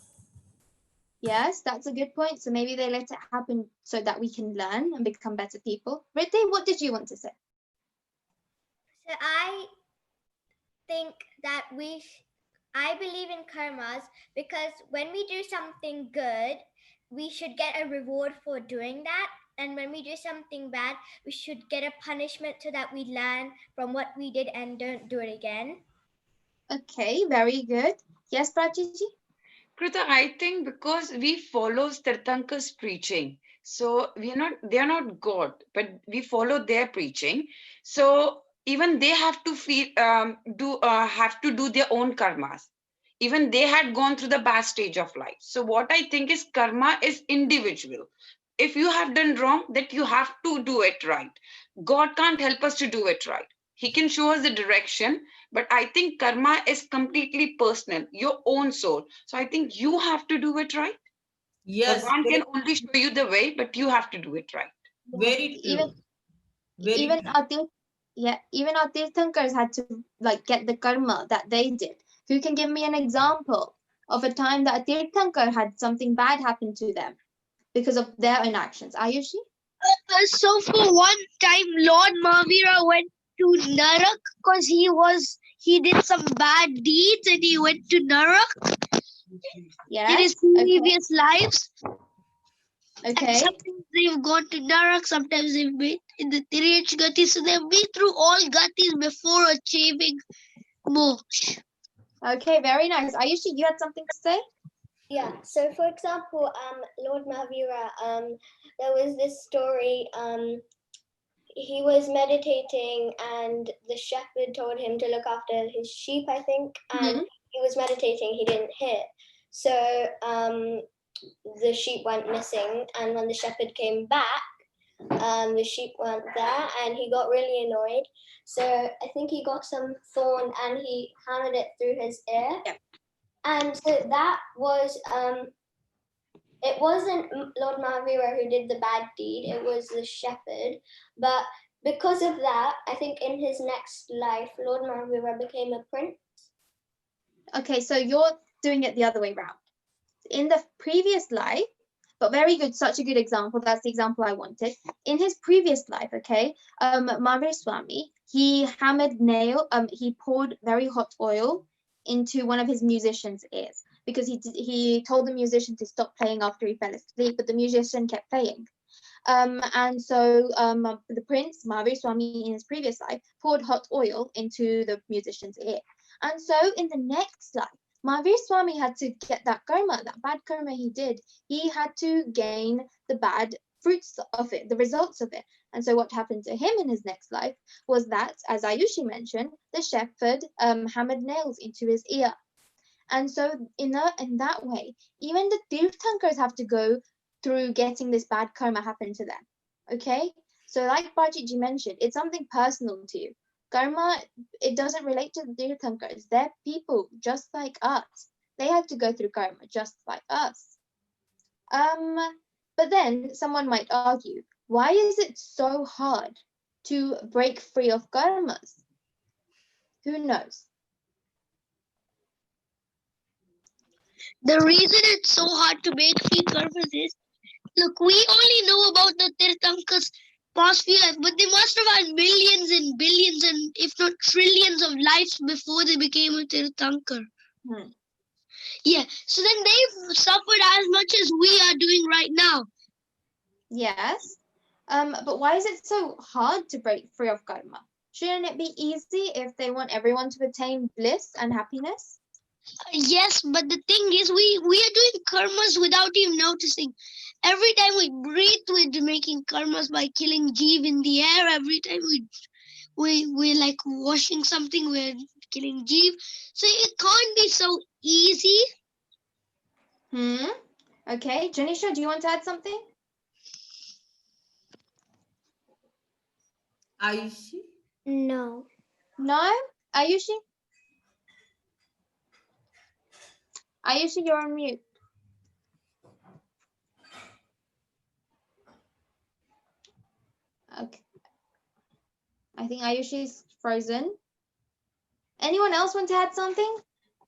Yes, that's a good point. So maybe they let it happen so that we can learn and become better people. Vritti, what did you want to say? So I think that I believe in karmas because when we do something good, we should get a reward for doing that. And when we do something bad, we should get a punishment so that we learn from what we did and don't do it again. Okay, very good. Yes, Prachiji? Krita, I think because we follow Tirthankar's preaching, so they are not God, but we follow their preaching. So even they have to have to do their own karmas. Even they had gone through the bad stage of life. So what I think is karma is individual. If you have done wrong, that you have to do it right. God can't help us to do it right. He can show us the direction, but I think karma is completely personal, your own soul. So I think you have to do it right. Yes. Bhagwan can only show you the way, but you have to do it right. Very true. Even our Tirthankars had to like get the karma that they did. Who can give me an example of a time that a Tirthankar had something bad happen to them because of their own actions? Ayushi? So for one time, Lord Mahavira went to Narak because he did some bad deeds and he went to Narak in his previous lives. Okay. And sometimes they've gone to Narak, sometimes they've been in the Tirich Gati, so they've been through all Gatis before achieving moksha. Okay, very nice. Ayushi, you had something to say? Yeah, so for example, Lord Mahavira, there was this story, he was meditating and the shepherd told him to look after his sheep, I think, and he was meditating, he didn't hear. So the sheep went missing, and when the shepherd came back, the sheep weren't there, and he got really annoyed. So I think he got some thorn and he hammered it through his ear. Yeah. And so that was, it wasn't Lord Mahavira who did the bad deed, it was the shepherd. But because of that, I think in his next life, Lord Mahavira became a prince. Okay, so you're doing it the other way around. In the previous life, but very good, such a good example. That's the example I wanted. In his previous life, okay, Mahavir Swami, he he poured very hot oil into one of his musician's ears because he told the musician to stop playing after he fell asleep, but the musician kept playing. And so the prince, Mahavir Swami, in his previous life, poured hot oil into the musician's ear. And so in the next life, Mahavir Swami had to get that karma, that bad karma he did. He had to gain the bad fruits of it, the results of it. And so what happened to him in his next life was that, as Ayushi mentioned, the shepherd hammered nails into his ear. And so in that way, even the Tirthankars have to go through getting this bad karma happen to them. Okay? So like Bajiji mentioned, it's something personal to you. Karma, it doesn't relate to the Tirthankars. They're people just like us. They had to go through karma just like us. But then someone might argue, why is it so hard to break free of karmas? Who knows? The reason it's so hard to make free karmas is, look, we only know about the Tirthankas past few lives, but they must have had millions and billions and if not trillions of lives before they became a Tirthankar. Yeah, so then they've suffered as much as we are doing right now. Yes. But why is it so hard to break free of karma? Shouldn't it be easy if they want everyone to attain bliss and happiness? Yes, but the thing is, we are doing karmas without even noticing. Every time we breathe, we're making karmas by killing jeev in the air. Every time we're like washing something, we're killing jeev. So it can't be so easy. Okay, Janisha, do you want to add something? Ayushi? No. No? Ayushi? Ayushi, you're on mute. Okay. I think Ayushi's frozen. Anyone else want to add something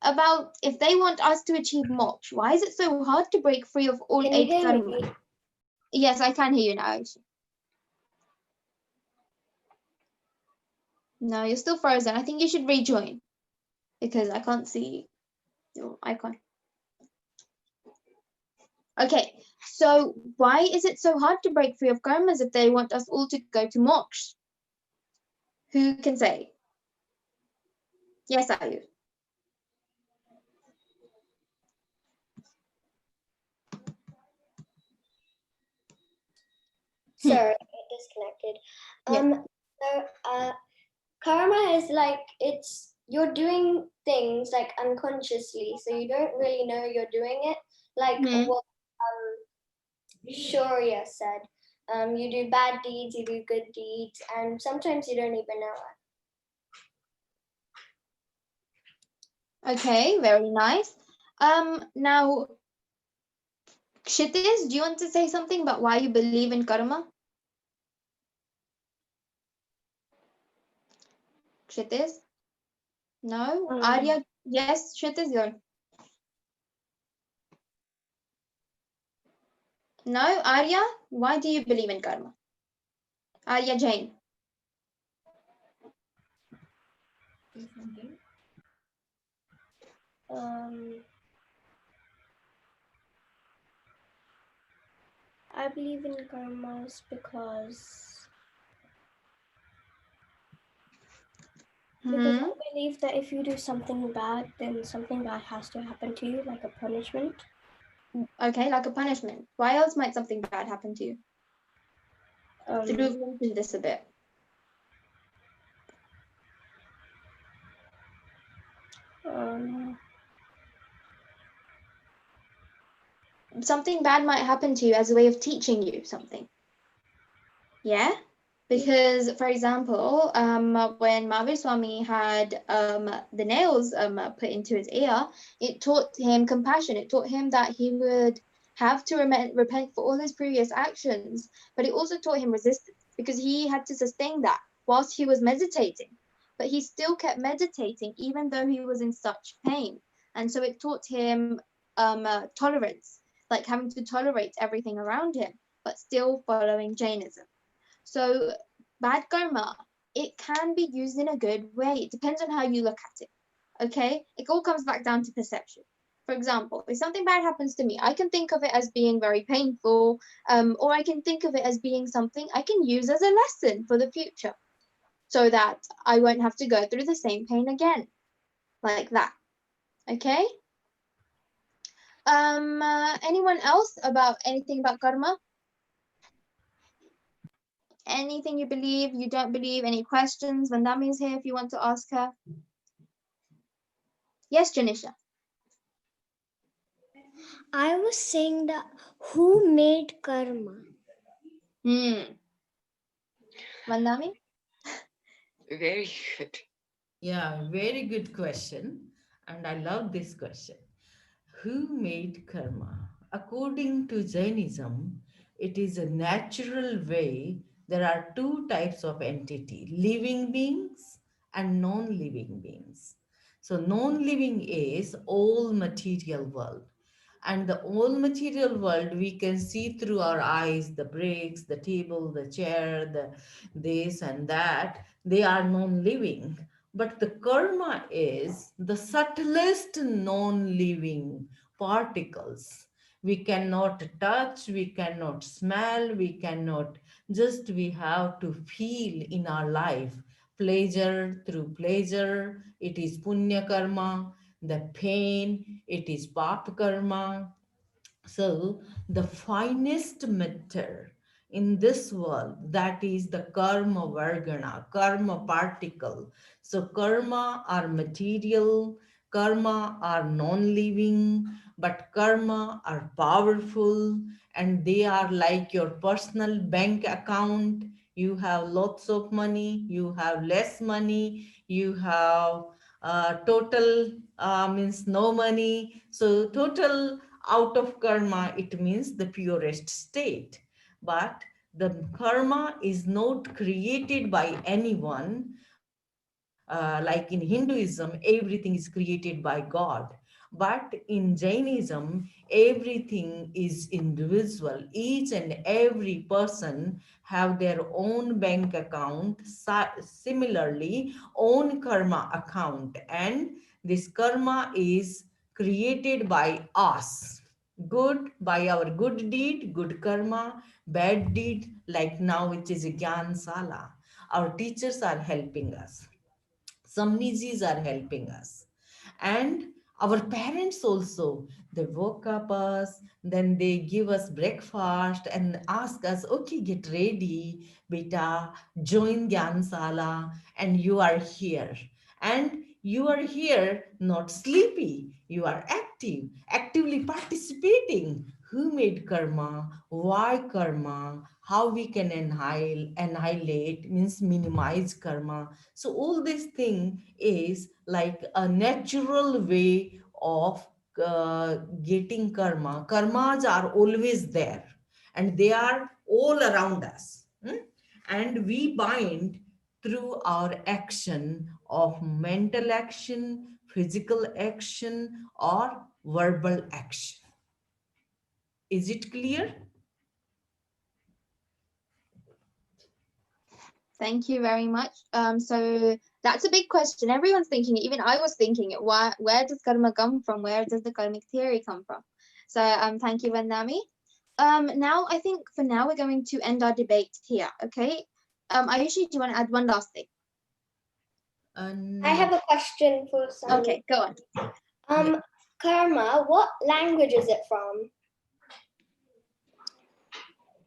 about if they want us to achieve moksha? Why is it so hard to break free of all Can you 8 hear karma? me? Yes, I can hear you now, Ayushi. No, you're still frozen. I think you should rejoin because I can't see your icon. Okay, so why is it so hard to break free of karmas if they want us all to go to moksha? Who can say? Yes, Ayush. Sorry, it disconnected. So karma is like you're doing things like unconsciously, so you don't really know you're doing it. Like what Shaurya said, you do bad deeds, you do good deeds, and sometimes you don't even know it. Okay, very nice. Now, Kshitiz, do you want to say something about why you believe in karma? Kshitiz? No? Arya? Yes, Kshitiz, you're. No? Arya? Why do you believe in karma? Arya Jain. I believe in karmas because I believe that if you do something bad, then something bad has to happen to you, like a punishment. Okay, like a punishment. Why else might something bad happen to you? Should we mention this a bit? Something bad might happen to you as a way of teaching you something. Yeah? Because, for example, when Mahavir Swami had the nails put into his ear, it taught him compassion. It taught him that he would have to repent for all his previous actions, but it also taught him resistance because he had to sustain that whilst he was meditating. But he still kept meditating even though he was in such pain. And so it taught him tolerance, like having to tolerate everything around him, but still following Jainism. So bad karma, it can be used in a good way. It depends on how you look at it. Okay? It all comes back down to perception. For example, if something bad happens to me, I can think of it as being very painful, or I can think of it as being something I can use as a lesson for the future so that I won't have to go through the same pain again. Like that. Okay? Anyone else about anything about karma? Anything you believe, you don't believe, any questions? Vandami is here if you want to ask her. Yes, Janisha. I was saying that who made karma? Vandami? Very good. Yeah, very good question. And I love this question. Who made karma? According to Jainism, it is a natural way. There are two types of entity, living beings and non-living beings. So non-living is all material world. And the all material world we can see through our eyes, the bricks, the table, the chair, the this and that, they are non-living. But the karma is the subtlest non-living particles. We cannot touch, we cannot smell, we cannot, just we have to feel in our life. Pleasure through pleasure, it is punya karma. The pain, it is pap karma. So, the finest matter in this world, that is the karma vargana, karma particle. So, karma are material, karma are non living, but karma are powerful, and they are like your personal bank account. You have lots of money, you have less money, you have total means no money. So, total out of karma, it means the purest state. But the karma is not created by anyone. Like in Hinduism, everything is created by God. But in Jainism, everything is individual. Each and every person have their own bank account, similarly, own karma account. And this karma is created by us. Good by our good deed, good karma, bad deed, like now it is a Gyanshala. Our teachers are helping us. Some nijis are helping us. And our parents also, they woke up us, then they give us breakfast and ask us, okay, get ready, beta, join Gyansala, and you are here. And you are here not sleepy, you are active, actively participating. Who made karma? Why karma? How we can annihilate, means minimize karma. So all this thing is like a natural way of getting karma. Karmas are always there and they are all around us. And we bind through our action of mental action, physical action, or verbal action. Is it clear? Thank you very much. So that's a big question. Everyone's thinking it. Even I was thinking it. Where does karma come from? Where does the karmic theory come from? So thank you, Vandami. Now I think for now we're going to end our debate here. Okay. Ayushi, do you want to add one last thing? I have a question for Sunny. Okay, go on. Karma, what language is it from?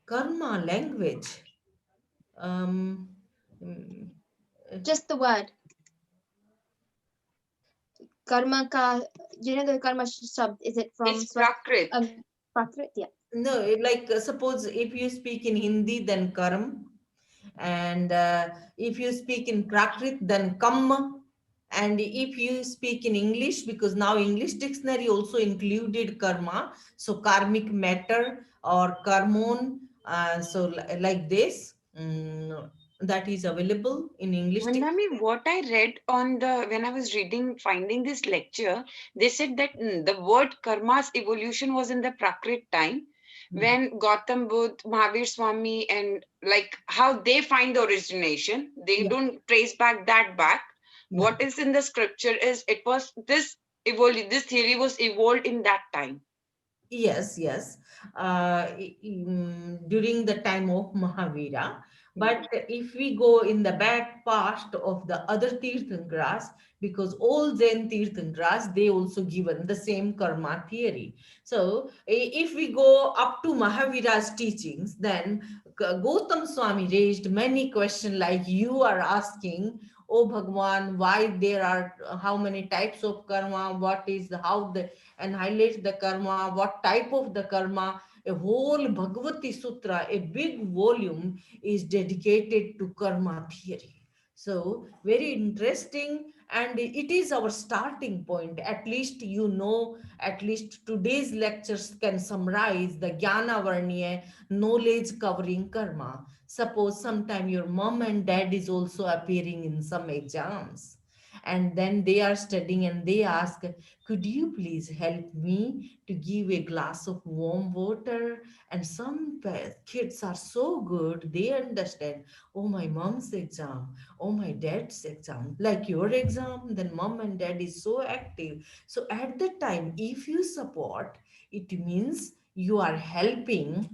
Karma language. Just the word. Karma ka, you know the karma shabd, is it from? It's Prakrit. Prakrit, yeah. No, like suppose if you speak in Hindi, then karm. And if you speak in Prakrit, then kam. And if you speak in English, because now English dictionary also included karma, so karmic matter or karmon, so like this, that is available in English. Vandami, what I read on when I was finding this lecture, they said that the word karma's evolution was in the Prakrit time, when Gautam Buddha, Mahavir Swami, and like how they find the origination. They don't trace back that back. What is in the scripture is it was this theory was evolved in that time. Yes, yes. During the time of Mahavira. But if we go in the back past of the other Tirthankras, because all Jain Tirthankras, they also given the same karma theory. So if we go up to Mahavira's teachings, then Gautam Swami raised many questions like you are asking, oh Bhagwan, why there are how many types of karma, what is how the and highlights the karma, what type of the karma. A whole Bhagavati Sutra, a big volume is dedicated to karma theory. So very interesting, and it is our starting point. At least you know, at least today's lectures can summarize the Jnana Varniya, knowledge covering karma. Suppose sometime your mom and dad is also appearing in some exams, and then they are studying and they ask, could you please help me to give a glass of warm water? And some kids are so good, they understand, oh, my mom's exam, oh, my dad's exam, like your exam, then mom and dad is so active. So at the time, if you support, it means you are helping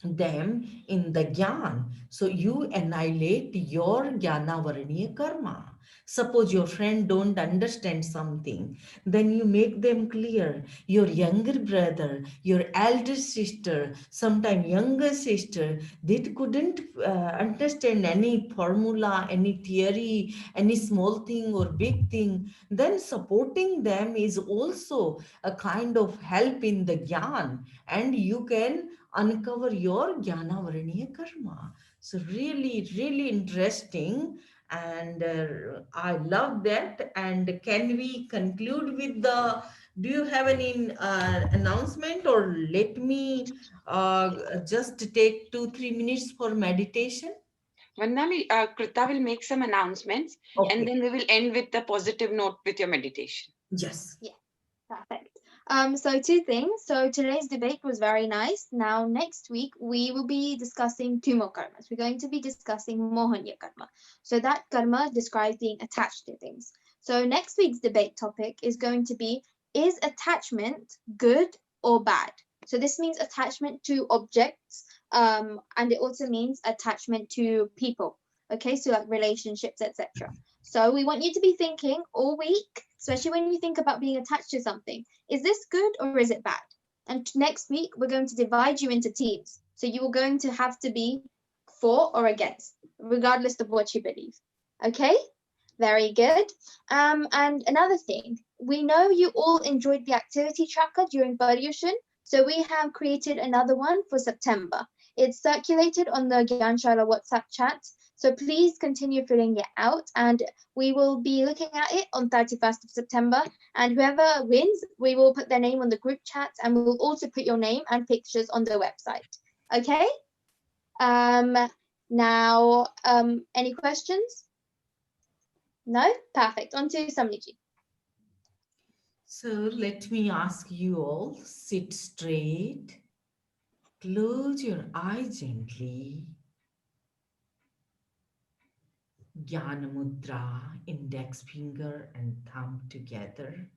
them in the gyan. So you annihilate your jnana varaniya karma. Suppose your friend don't understand something, then you make them clear. Your younger brother, your elder sister, sometime younger sister, they couldn't understand any formula, any theory, any small thing or big thing. Then supporting them is also a kind of help in the gyan, and you can uncover your jnana varaniya karma. So really, really interesting. And I love that. And can we conclude with the, do you have any announcement, or let me just take 2-3 minutes for meditation? Vandami, Krita will make some announcements and Okay. then we will end with the positive note with your meditation. Yes. Yeah, perfect. So two things. So today's debate was very nice. Now next week we will be discussing two more karmas. We're going to be discussing Mohanya karma. So that karma describes being attached to things. So next week's debate topic is going to be, is attachment good or bad? So this means attachment to objects, and it also means attachment to people. Okay, so like relationships, etc. So we want you to be thinking all week, especially when you think about being attached to something. Is this good or is it bad? And next week, we're going to divide you into teams. So you are going to have to be for or against, regardless of what you believe. Okay? Very good. And another thing, we know you all enjoyed the activity tracker during Paryushan, so we have created another one for September. It's circulated on the Gyanshala WhatsApp chat, so please continue filling it out, and we will be looking at it on 31st of September. And whoever wins, we will put their name on the group chat, and we will also put your name and pictures on the website. Okay? Now, any questions? No? Perfect. On to Samniji. So let me ask you all, sit straight, close your eyes gently. Jnana Mudra, index finger and thumb together.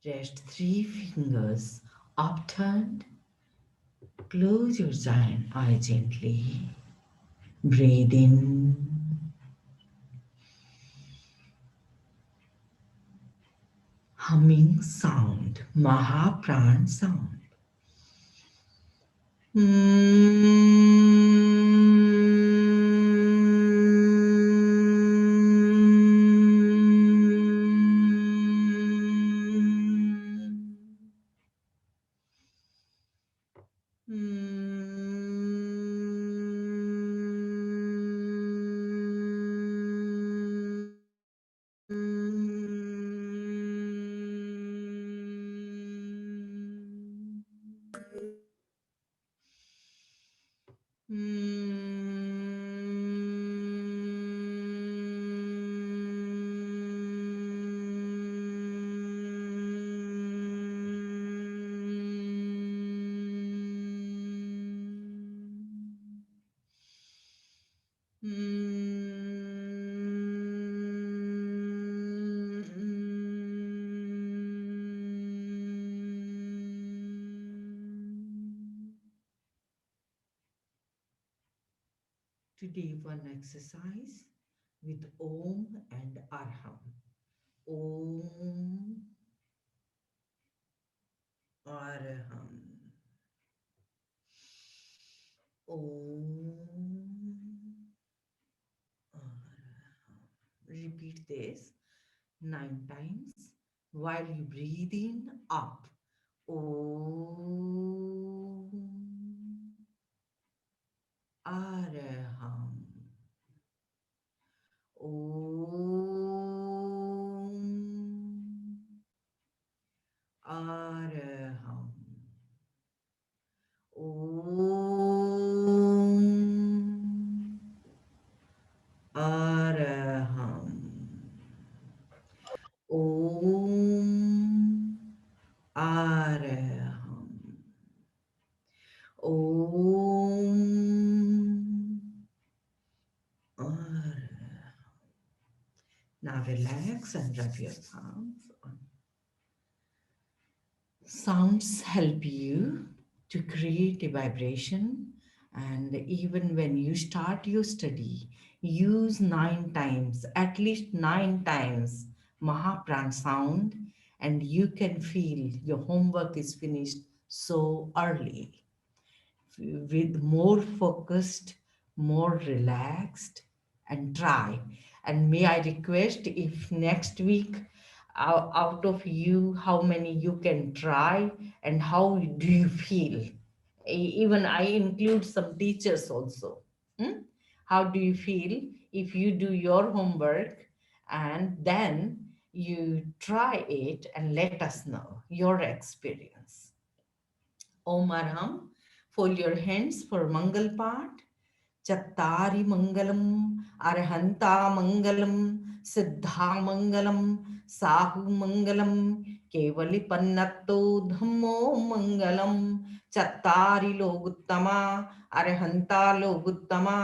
Rest 3 fingers upturned. Close your giant eye gently. Breathe in. Humming sound, Mahapran sound. Today, one exercise with Om and Arham. Om Arham. Om Arham. Repeat this 9 times while you breathe in up. Om Arham. Om Araham. Om. Araham. Now relax and rub your palms. Sounds help you to create a vibration, and even when you start your study, use 9 times, at least 9 times Mahapran sound, and you can feel your homework is finished so early with more focused, more relaxed, and try. And may I request if next week, out of you, how many you can try and how do you feel? Even I include some teachers also. Hmm? How do you feel if you do your homework and then you try it and let us know your experience? Om Arham. Fold your hands for Mangal part. Chattari Mangalam, Arhanta Mangalam, Siddha Mangalam, Sahu Mangalam, Kevali Pannato Dhammo Mangalam, Chattari Loguttama, Arhanta Loguttama,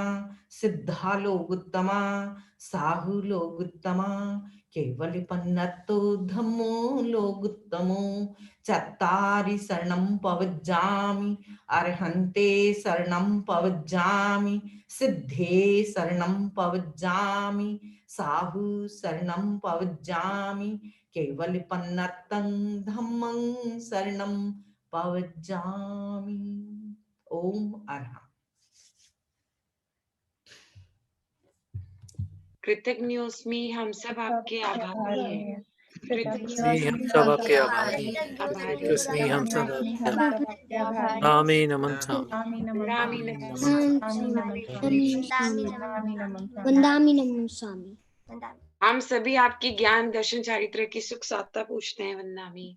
Siddha Loguttama, Sahu Loguttama, Kevali Pannato Dhammo Loguttamo, Chattari Sarnam Pavajami, Arhante Sarnam Pavajami, Siddhe Sarnam Pavajami, Sahu Sarnam Pavajami, Kevali Pannatang Dhammang Sarnam Pavajami. Om Arham. कृतज्ञोस्मि हम सब आपके आभारी हैं कृतज्ञोस्मि हम सब आपके आभारी हैं कृतज्ञोस्मि हम सब आपके आभारी नामी नमन्तामि नामी वंदामि नमस्सामि हम सभी आपकी ज्ञान दर्शन चारित्र की सुख साधता पूछते हैं वंदामी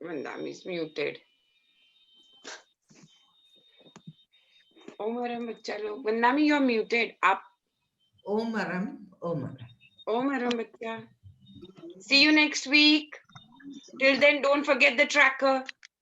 वंदामी is muted ओमरम बच्चा लोग वंदामी you are muted आप Omaram. ओमरम बच्चा see you next week till then don't forget the tracker